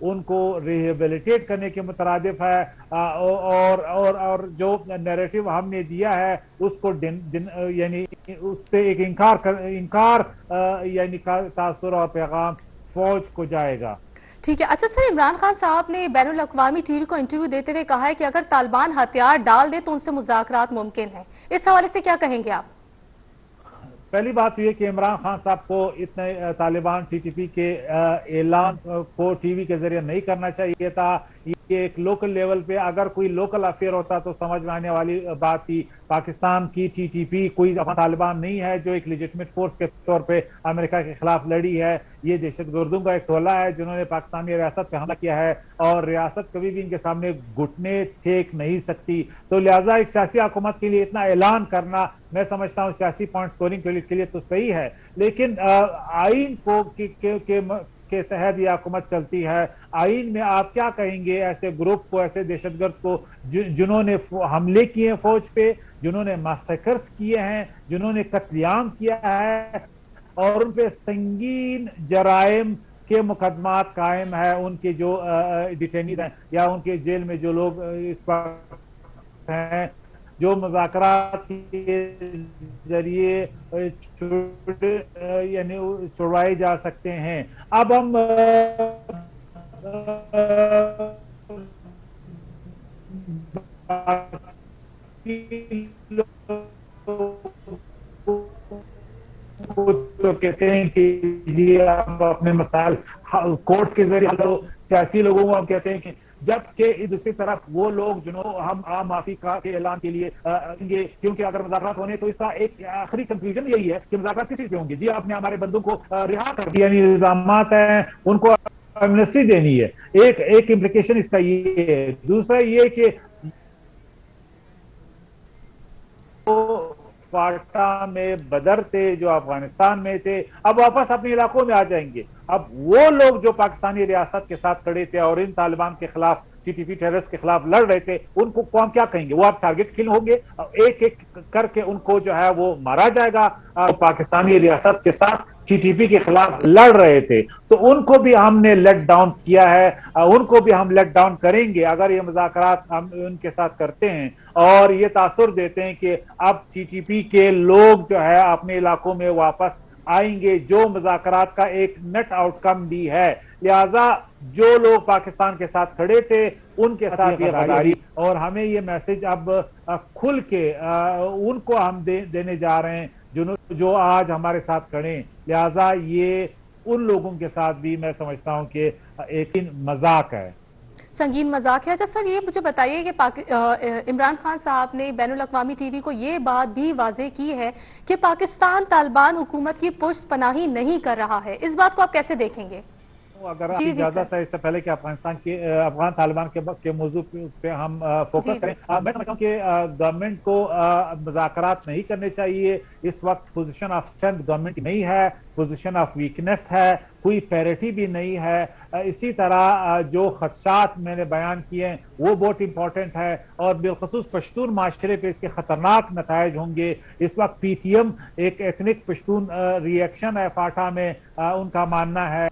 ان کو ریہیبلیٹیٹ کرنے کے مترادف ہے، اور جو نیریٹو ہم نے دیا ہے اس کو یعنی اس سے ایک انکار یعنی تاثر اور پیغام فوج کو جائے گا۔ ٹھیک ہے، اچھا سر، عمران خان صاحب نے بین الاقوامی ٹی وی کو انٹرویو دیتے ہوئے کہا ہے کہ اگر طالبان ہتھیار ڈال دے تو ان سے مذاکرات ممکن ہیں، اس حوالے سے کیا کہیں گے آپ؟ پہلی بات یہ کہ عمران خان صاحب کو اتنے طالبان ٹی ٹی پی کے اعلان کو ٹی وی کے ذریعے نہیں کرنا چاہیے تھا۔ یہ ایک لوکل لیول پہ اگر کوئی لوکل افیئر ہوتا تو سمجھ میں آنے والی بات تھی۔ پاکستان کی ٹی ٹی پی کوئی طالبان نہیں ہے جو ایک لیجٹمیٹ فورس کے طور پہ امریکہ کے خلاف لڑی ہے۔ یہ دہشت گردوں کا ایک ٹولہ ہے جنہوں نے پاکستانی ریاست پہ حملہ کیا ہے، اور ریاست کبھی بھی ان کے سامنے گھٹنے ٹیک نہیں سکتی۔ تو لہٰذا ایک سیاسی حکومت کے لیے اتنا اعلان کرنا میں سمجھتا ہوں سیاسی پوائنٹ سکورنگ کے لیے تو صحیح ہے، لیکن آئین کو کے تحت یہ حکومت چلتی ہے۔ آئین میں آپ کیا کہیں گے ایسے گروپ کو، ایسے دہشت گرد کو جنہوں نے حملے کیے ہیں فوج پہ، جنہوں نے میسیکرز کیے ہیں، جنہوں نے قتل عام کیا ہے، اور ان پہ سنگین جرائم کے مقدمات قائم ہے، ان کے جو ڈیٹینیز ہیں یا ان کے جیل میں جو لوگ اس وقت ہیں، جو مذاکرات کے ذریعے یعنی چھڑوائے جا سکتے ہیں۔ اب ہم تو کہتے ہیں کہ جی آپ اپنے مسائل کورٹس کے ذریعے حل کرو، سیاسی لوگوں کو ہم کہتے ہیں کہ، جبکہ دوسری طرف وہ لوگ جنہوں ہم عام معافی کے اعلان کے لیے آئیں گے، کیونکہ اگر مذاکرات ہونے تو اس کا ایک آخری کنکلوژن یہی ہے کہ مذاکرات کسی پہ ہوں گے، جی آپ نے ہمارے بندوں کو رہا کر دیا، یعنی الزامات ہیں ان کو ایمنسٹی دینی ہے۔ ایک امپلیکیشن اس کا یہ ہے۔ دوسرا یہ کہ فاٹا میں بدر تھے جو افغانستان میں تھے، اب واپس اپنے علاقوں میں آ جائیں گے۔ اب وہ لوگ جو پاکستانی ریاست کے ساتھ کھڑے تھے اور ان طالبان کے خلاف، ٹی ٹی پی ٹیررسٹ کے خلاف لڑ رہے تھے، ان کو ہم کیا کہیں گے؟ وہ اب ٹارگٹ کل ہوں گے، ایک ایک کر کے ان کو جو ہے وہ مارا جائے گا۔ پاکستانی ریاست کے ساتھ ٹی ٹی پی کے خلاف لڑ رہے تھے، تو ان کو بھی ہم نے لیٹ ڈاؤن کیا ہے، ان کو بھی ہم لیٹ ڈاؤن کریں گے اگر یہ مذاکرات ہم ان کے ساتھ کرتے ہیں اور یہ تاثر دیتے ہیں کہ اب ٹی ٹی پی کے لوگ جو ہے اپنے علاقوں میں واپس آئیں گے، جو مذاکرات کا ایک نیٹ آؤٹ کم بھی ہے۔ لہٰذا جو لوگ پاکستان کے ساتھ کھڑے تھے ان کے ساتھ یہ غداری، اور ہمیں یہ میسج اب کھل کے ان کو ہم دینے جا رہے ہیں جو آج ہمارے ساتھ کھڑے ہیں۔ لہٰذا یہ ان لوگوں کے ساتھ بھی میں سمجھتا ہوں کہ ایک مذاق ہے، سنگین مذاق ہے۔ اچھا سر، یہ مجھے بتائیے کہ عمران خان صاحب نے بین الاقوامی ٹی وی کو یہ بات بھی واضح کی ہے کہ پاکستان طالبان حکومت کی پشت پناہی نہیں کر رہا ہے، اس بات کو آپ کیسے دیکھیں گے؟ اگر آپ اجازت ہے اس سے پہلے کہ افغان طالبان کے موضوع پہ ہم فوکس کریں، میں سمجھتا ہوں کہ گورنمنٹ کو مذاکرات نہیں کرنے چاہیے۔ اس وقت پوزیشن آف اسٹرینتھ گورنمنٹ نہیں ہے، پوزیشن آف ویکنس ہے، کوئی پیرٹی بھی نہیں ہے۔ اسی طرح جو خدشات میں نے بیان کیے ہیں وہ بہت امپورٹنٹ ہے، اور بالخصوص پشتون معاشرے پہ اس کے خطرناک نتائج ہوں گے۔ اس وقت پی ٹی ایم ایک ایتھنک پشتون ری ایکشن ہے فاٹا میں، ان کا ماننا ہے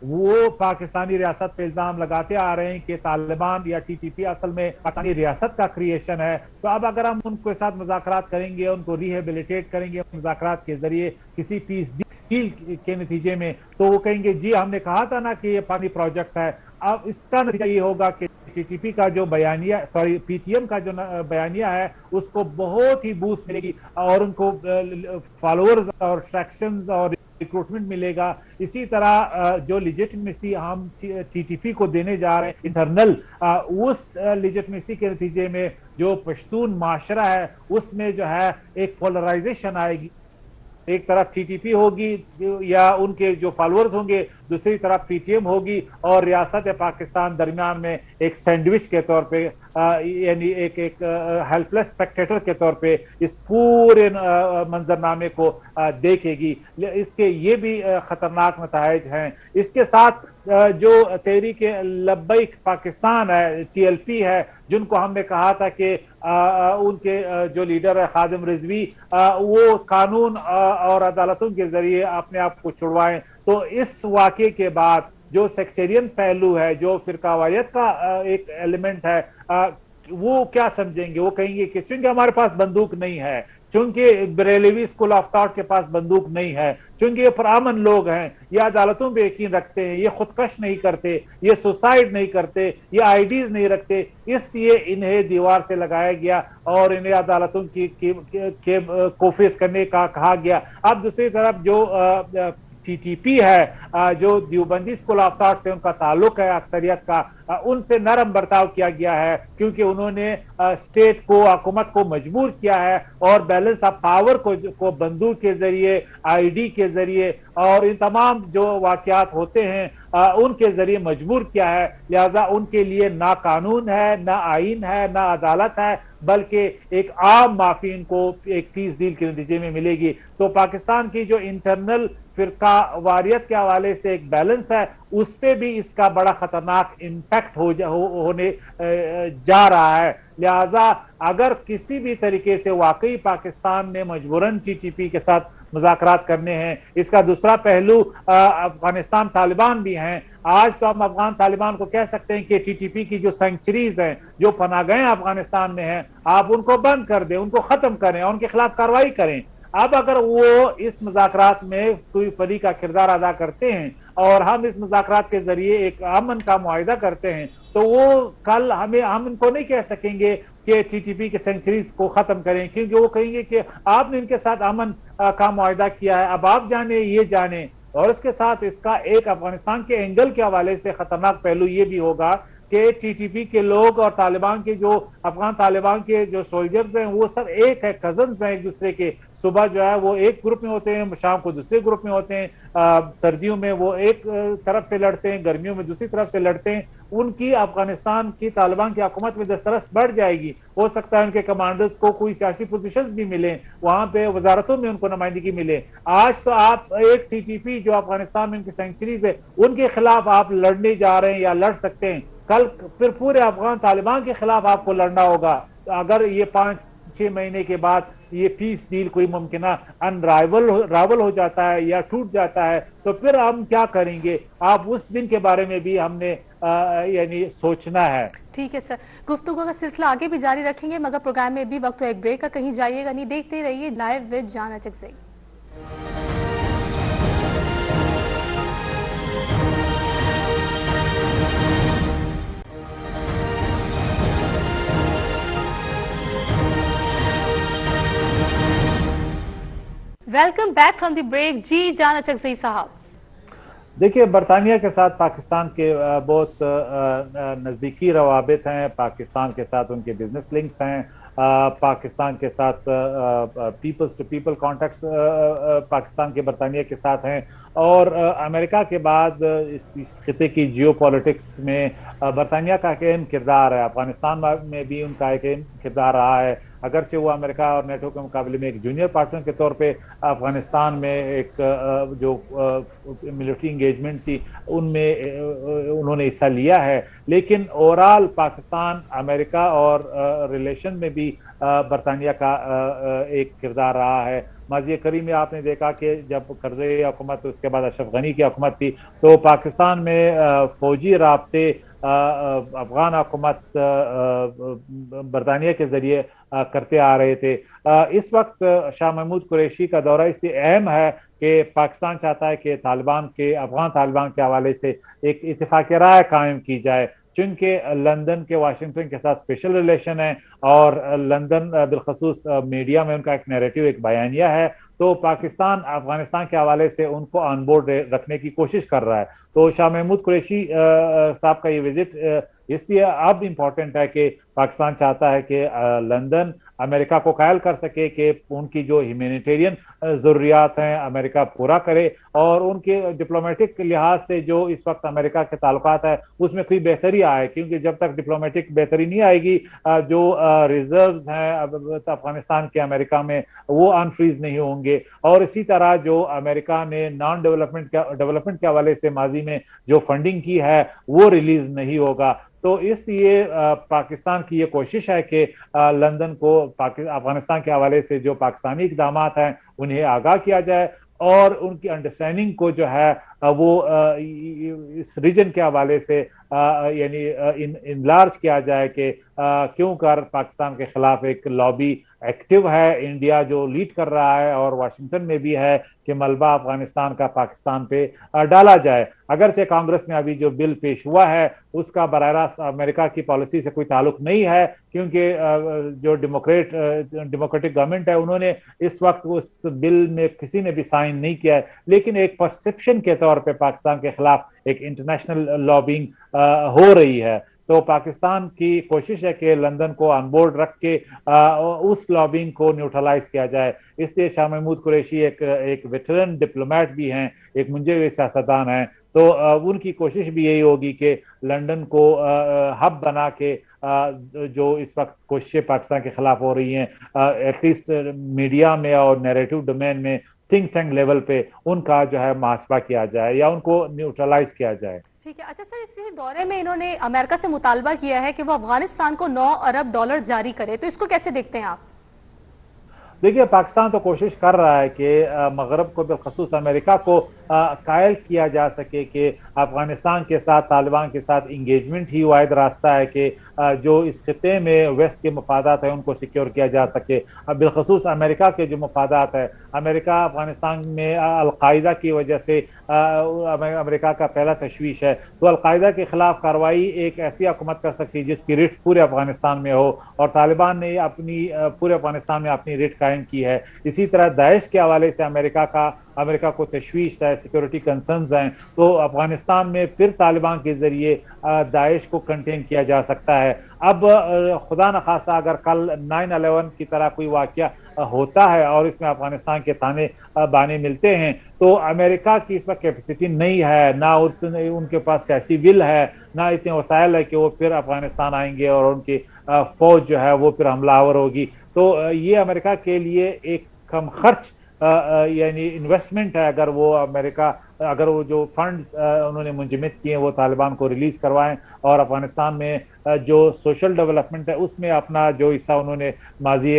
وہ پاکستانی ریاست پہ الزام لگاتے آ رہے ہیں کہ طالبان یا ٹی ٹی پی اصل میں پاکستانی ریاست کا کریشن ہے۔ تو اب اگر ہم ان کے ساتھ مذاکرات کریں گے، ان کو ریہیبلیٹیٹ کریں گے مذاکرات کے ذریعے کسی پیس ڈیل کے نتیجے میں، تو وہ کہیں گے جی ہم نے کہا تھا نا کہ یہ پانی پروجیکٹ ہے۔ اب اس کا نتیجہ یہ ہوگا کہ ٹی ٹی پی کا جو بیانیہ، پی ٹی ایم کا جو بیانیہ ہے اس کو بہت ہی بوسٹ ملے گی، اور ان کو فالوورز اور ٹریکشنز اور ریکروٹمنٹ ملے گا۔ اسی طرح جو لیجٹمیسی ہم ٹی ٹی پی کو دینے جا رہے ہیں انٹرنل، اس لیجٹمیسی کے نتیجے میں جو پشتون معاشرہ ہے اس میں جو ہے ایک پولرائزیشن آئے گی۔ ایک طرف ٹی ٹی پی ہوگی یا ان کے جو فالوورز ہوں گے، دوسری طرف پی ٹی ایم ہوگی، اور ریاست پاکستان درمیان میں ایک سینڈوچ کے طور پہ، یعنی ایک ہیلپ لیس اسپیکٹیٹر کے طور پہ اس پورے منظرنامے کو دیکھے گی۔ اس کے یہ بھی خطرناک نتائج ہیں۔ اس کے ساتھ جو تحریک لبیک پاکستان ہے، ٹی ایل پی ہے، جن کو ہم نے کہا تھا کہ ان کے جو لیڈر ہے خادم رضوی، وہ قانون اور عدالتوں کے ذریعے اپنے آپ کو چھڑوائیں، تو اس واقعے کے بعد جو سیکٹرین پہلو ہے, جو فرقہ واریت کا ایک ایلیمنٹ ہے, وہ کیا سمجھیں گے؟ وہ کہیں گے کہ چونکہ ہمارے پاس بندوق نہیں ہے, چونکہ بریلوی اسکول آف تھاٹ کے پاس بندوق نہیں ہے, چونکہ یہ پرامن لوگ ہیں, یہ عدالتوں پہ یقین رکھتے ہیں, یہ خودکش نہیں کرتے, یہ سوسائڈ نہیں کرتے, یہ آئی ڈیز نہیں رکھتے, اس لیے انہیں دیوار سے لگایا گیا اور انہیں عدالتوں کو فیس کرنے کا کہا گیا. اب دوسری طرف جو ٹی ٹی پی ہے, جو دیوبندی اسکول آف تھاٹ سے ان کا تعلق ہے اکثریت کا, ان سے نرم برتاؤ کیا گیا ہے, کیونکہ انہوں نے اسٹیٹ کو, حکومت کو مجبور کیا ہے اور بیلنس آف پاور کو بندوق کے ذریعے, آئی ڈی کے ذریعے اور ان تمام جو واقعات ہوتے ہیں ان کے ذریعے مجبور کیا ہے. لہذا ان کے لیے نہ قانون ہے, نہ آئین ہے, نہ عدالت ہے, بلکہ ایک عام معافی ان کو ایک فیس ڈیل کے نتیجے میں ملے گی. تو پاکستان کی جو انٹرنل فرقہ واریت کے حوالے سے ایک بیلنس ہے, اس پہ بھی اس کا بڑا خطرناک امپیکٹ ہونے جا رہا ہے. لہذا اگر کسی بھی طریقے سے واقعی پاکستان نے مجبوراً ٹی ٹی پی کے ساتھ مذاکرات کرنے ہیں, اس کا دوسرا پہلو افغانستان طالبان بھی ہیں. آج تو ہم افغان طالبان کو کہہ سکتے ہیں کہ ٹی ٹی پی کی جو سینکچریز ہیں, جو پناہ گاہیں افغانستان میں ہیں, آپ ان کو بند کر دیں, ان کو ختم کریں اور ان کے خلاف کارروائی کریں. اب اگر وہ اس مذاکرات میں کوئی فریق کا کردار ادا کرتے ہیں اور ہم اس مذاکرات کے ذریعے ایک امن کا معاہدہ کرتے ہیں, تو وہ کل ہم ان کو نہیں کہہ سکیں گے کہ ٹی ٹی پی کے سینکچریز کو ختم کریں, کیونکہ وہ کہیں گے کہ آپ نے ان کے ساتھ امن کا معاہدہ کیا ہے, اب آپ جانے یہ جانے. اور اس کے ساتھ اس کا ایک افغانستان کے اینگل کے حوالے سے خطرناک پہلو یہ بھی ہوگا کہ ٹی ٹی پی کے لوگ اور طالبان کے جو افغان طالبان کے جو سولجرز ہیں وہ سب ایک ہے, کزنز ہیں ایک دوسرے کے. صبح جو ہے وہ ایک گروپ میں ہوتے ہیں, شام کو دوسرے گروپ میں ہوتے ہیں, سردیوں میں وہ ایک طرف سے لڑتے ہیں, گرمیوں میں دوسری طرف سے لڑتے ہیں. ان کی افغانستان کی طالبان کی حکومت میں دسترس بڑھ جائے گی. ہو سکتا ہے ان کے کمانڈرز کو کوئی سیاسی پوزیشنز بھی ملیں, وہاں پہ وزارتوں میں ان کو نمائندگی ملے. آج تو آپ ایک ٹی ٹی پی جو افغانستان میں ان کی سینکچریز ہے ان کے خلاف آپ لڑنے جا رہے ہیں یا لڑ سکتے ہیں, کل پھر پورے افغان طالبان کے خلاف آپ کو لڑنا ہوگا. اگر یہ 5-6 مہینے کے بعد یہ پیس ڈیل کوئی ممکنہ راول ہو جاتا ہے یا ٹوٹ جاتا ہے, تو پھر ہم کیا کریں گے؟ آپ اس دن کے بارے میں بھی ہم نے یعنی سوچنا ہے. ٹھیک ہے سر, گفتگو کا سلسلہ آگے بھی جاری رکھیں گے, مگر پروگرام میں بھی وقت ایک بریک کا, کہیں جائیے گا نہیں, دیکھتے رہیے live with Jan Achakzai. Welcome back from the break. جی جان اچکزئی صاحب, دیکھیے برطانیہ کے ساتھ پاکستان کے بہت نزدیکی روابط ہیں, پاکستان کے ساتھ ان کے بزنس لنکس ہیں, پاکستان کے ساتھ peoples to people contacts Pakistan کے برطانیہ کے ساتھ ہیں, اور امریکہ کے بعد اس خطے کی جیو پالیٹکس میں برطانیہ کا ایک اہم کردار ہے. افغانستان میں بھی ان کا ایک اہم کردار رہا ہے, اگرچہ وہ امریکہ اور نیٹو کے مقابلے میں ایک جونیئر پارٹنر کے طور پہ افغانستان میں ایک جو ملٹری انگیجمنٹ تھی ان میں انہوں نے حصہ لیا ہے, لیکن اوورال پاکستان امریکہ اور ریلیشن میں بھی برطانیہ کا ایک کردار رہا ہے. ماضی قریب میں آپ نے دیکھا کہ جب کرزئی حکومت, اس کے بعد اشرف غنی کی حکومت تھی, تو پاکستان میں فوجی رابطے افغان حکومت برطانیہ کے ذریعے کرتے آ رہے تھے. اس وقت شاہ محمود قریشی کا دورہ اس لیے اہم ہے کہ پاکستان چاہتا ہے کہ طالبان کے, افغان طالبان کے حوالے سے ایک اتفاق رائے قائم کی جائے, چونکہ لندن کے واشنگٹن کے ساتھ اسپیشل ریلیشن ہے اور لندن بالخصوص میڈیا میں ان کا ایک نیریٹو, ایک بیانیہ ہے, تو پاکستان افغانستان کے حوالے سے ان کو آن بورڈ رکھنے کی کوشش کر رہا ہے. تو شاہ محمود قریشی صاحب کا یہ وزٹ اس لیے اب امپورٹنٹ ہے کہ پاکستان چاہتا ہے کہ لندن امریکہ کو قائل کر سکے کہ ان کی جو ہیومینیٹیرین ضروریات ہیں امریکہ پورا کرے, اور ان کے ڈپلومیٹک لحاظ سے جو اس وقت امریکہ کے تعلقات ہے اس میں کوئی بہتری آئے, کیونکہ جب تک ڈپلومیٹک بہتری نہیں آئے گی جو ریزروز ہیں افغانستان کے امریکہ میں وہ انفریز نہیں ہوں گے, اور اسی طرح جو امریکہ نے نان ڈیولپمنٹ کے حوالے سے ماضی میں جو فنڈنگ کی ہے وہ ریلیز نہیں ہوگا. تو اس لیے پاکستان کی یہ کوشش ہے کہ لندن کو افغانستان کے حوالے سے جو پاکستانی اقدامات ہیں انہیں آگاہ کیا جائے, اور ان کی انڈرسٹینڈنگ کو جو ہے وہ اس ریجن کے حوالے سے یعنی انلارج کیا جائے کہ کیوں کر پاکستان کے خلاف ایک لابی ایکٹیو ہے، انڈیا جو لیڈ کر رہا ہے اور واشنگٹن میں بھی ہے کہ ملبہ افغانستان کا پاکستان پہ ڈالا جائے۔ اگرچہ کانگریس میں ابھی جو بل پیش ہوا ہے اس کا براہ راست امریکہ کی پالیسی سے کوئی تعلق نہیں ہے، کیونکہ جو ڈیموکریٹک گورنمنٹ ہے انہوں نے اس وقت اس بل میں کسی نے بھی سائن نہیں کیا ہے، لیکن ایک پرسپشن کے طور پہ پاکستان کے خلاف ایک انٹرنیشنل لابنگ ہو رہی ہے۔ تو پاکستان کی کوشش ہے کہ لندن کو آن بورڈ رکھ کے اس لابنگ کو نیوٹرلائز کیا جائے۔ اس لیے شاہ محمود قریشی ایک ویٹرن ڈپلومیٹ بھی ہیں، ایک منجے ہوئے سیاستدان ہیں، تو ان کی کوشش بھی یہی ہوگی کہ لندن کو ہب بنا کے جو اس وقت کوششیں پاکستان کے خلاف ہو رہی ہیں ایٹ لیسٹ میڈیا میں اور نیریٹو ڈومین میں تھنک ٹینک لیول پہ ان کا جو ہے محاسبہ کیا جائے یا ان کو نیوٹرلائز کیا جائے۔ ٹھیک ہے، اچھا سر، اسی دورے میں انہوں نے امریکہ سے مطالبہ کیا ہے کہ وہ افغانستان کو 9 ارب ڈالر جاری کرے، تو اس کو کیسے دیکھتے ہیں آپ؟ دیکھیے پاکستان تو کوشش کر رہا ہے کہ مغرب کو بالخصوص امریکہ کو قائل کیا جا سکے کہ افغانستان کے ساتھ طالبان کے ساتھ انگیجمنٹ ہی واحد راستہ ہے کہ جو اس خطے میں ویسٹ کے مفادات ہیں ان کو سیکیور کیا جا سکے۔ بالخصوص امریکہ کے جو مفادات ہیں، امریکہ افغانستان میں القاعدہ کی وجہ سے امریکہ کا پہلا تشویش ہے، تو القاعدہ کے خلاف کارروائی ایک ایسی حکومت کر سکتی ہے جس کی ریٹ پورے افغانستان میں ہو، اور طالبان نے اپنی پورے افغانستان میں اپنی ریٹ قائم کی ہے۔ اسی طرح داعش کے حوالے سے امریکہ کو تشویش ہے، سیکیورٹی کنسرنز ہیں، تو افغانستان میں پھر طالبان کے ذریعے داعش کو کنٹین کیا جا سکتا ہے۔ اب خدا نخواستہ اگر کل 9/11 کی طرح کوئی واقعہ ہوتا ہے اور اس میں افغانستان کے تانے بانے ملتے ہیں تو امریکہ کی اس وقت کیپیسٹی نہیں ہے، نہ ان کے پاس سیاسی ول ہے، نہ اتنے وسائل ہے کہ وہ پھر افغانستان آئیں گے اور ان کی فوج جو ہے وہ پھر حملہ آور ہوگی۔ تو یہ امریکہ کے لیے ایک کم خرچ یعنی انویسٹمنٹ ہے اگر وہ جو فنڈز انہوں نے منجمد کیے ہیں وہ طالبان کو ریلیز کروائیں اور افغانستان میں جو سوشل ڈیولپمنٹ ہے اس میں اپنا جو حصہ انہوں نے ماضی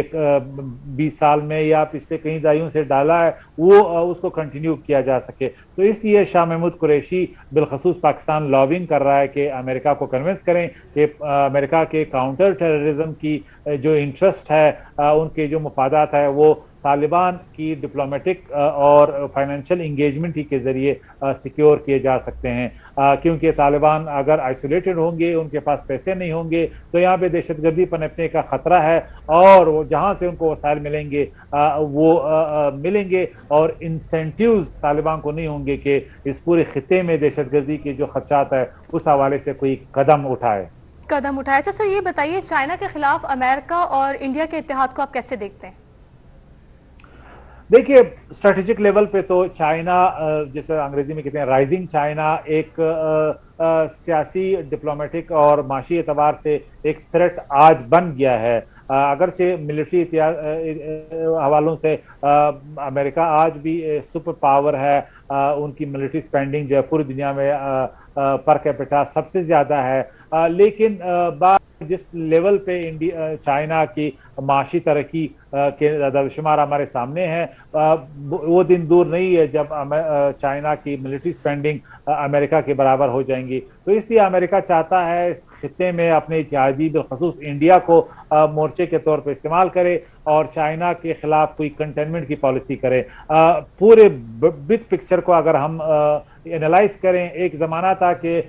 20 سال میں یا پچھلے کئی دہائیوں سے ڈالا ہے وہ اس کو کنٹینیو کیا جا سکے۔ تو اس لیے شاہ محمود قریشی بالخصوص پاکستان لابنگ کر رہا ہے کہ امریکہ کو کنونس کریں کہ امریکہ کے کاؤنٹر ٹیررزم کی جو انٹرسٹ ہے، ان کے جو مفادات ہے وہ طالبان کی ڈپلومیٹک اور فائنینشیل انگیجمنٹ ہی کے ذریعے سیکیور کیے جا سکتے ہیں، کیونکہ طالبان اگر آئسولیٹڈ ہوں گے، ان کے پاس پیسے نہیں ہوں گے تو یہاں پہ دہشت گردی پنپنے کا خطرہ ہے، اور وہ جہاں سے ان کو وسائل ملیں گے وہ ملیں گے، اور انسینٹیوز طالبان کو نہیں ہوں گے کہ اس پورے خطے میں دہشت گردی کے جو خدشات ہے اس حوالے سے کوئی قدم اٹھائے۔ اچھا سر، یہ بتائیے چائنا کے خلاف امریکہ اور انڈیا کے اتحاد کو آپ کیسے دیکھتے ہیں؟ دیکھیے اسٹریٹجک لیول پہ تو چائنا، جیسے انگریزی میں کہتے ہیں رائزنگ چائنا، ایک سیاسی، ڈپلومیٹک اور معاشی اعتبار سے ایک تھریٹ آج بن گیا ہے۔ اگرچہ ملٹری حوالوں سے امریکہ آج بھی سپر پاور ہے، ان کی ملٹری سپینڈنگ جو ہے پوری دنیا میں پر کیپٹا سب سے زیادہ ہے، لیکن جس لیول پہ چائنا کی معاشی ترقی کے اعداد و شمار ہمارے سامنے ہیں، وہ دن دور نہیں ہے جب چائنا کی ملٹری سپینڈنگ امریکہ کے برابر ہو جائیں گی۔ تو اس لیے امریکہ چاہتا ہے اس خطے میں اپنے اتحادی بالخصوص انڈیا کو مورچے کے طور پہ استعمال کرے اور چائنا کے خلاف کوئی کنٹینمنٹ کی پالیسی کرے۔ پورے بگ پکچر کو اگر ہم اینالائز کریں، ایک زمانہ تھا کہ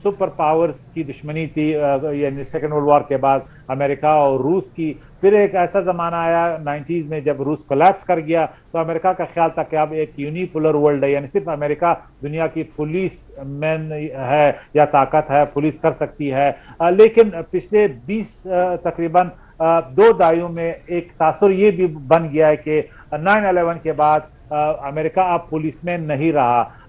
سپر پاورز کی دشمنی تھی، یعنی سیکنڈ ورلڈ وار کے بعد امریکہ اور روس کی، پھر ایک ایسا زمانہ آیا 90s میں جب روس کولیپس کر گیا تو امریکہ کا خیال تھا کہ اب ایک یونیپولر ورلڈ ہے، یعنی صرف امریکہ دنیا کی پولیس مین ہے یا طاقت ہے، پولیس کر سکتی ہے۔ لیکن پچھلے 20 تقریباً 2 دہائیوں میں ایک تاثر یہ بھی بن گیا ہے کہ 9/11 کے بعد امریکہ اب پولیس مین نہیں رہا،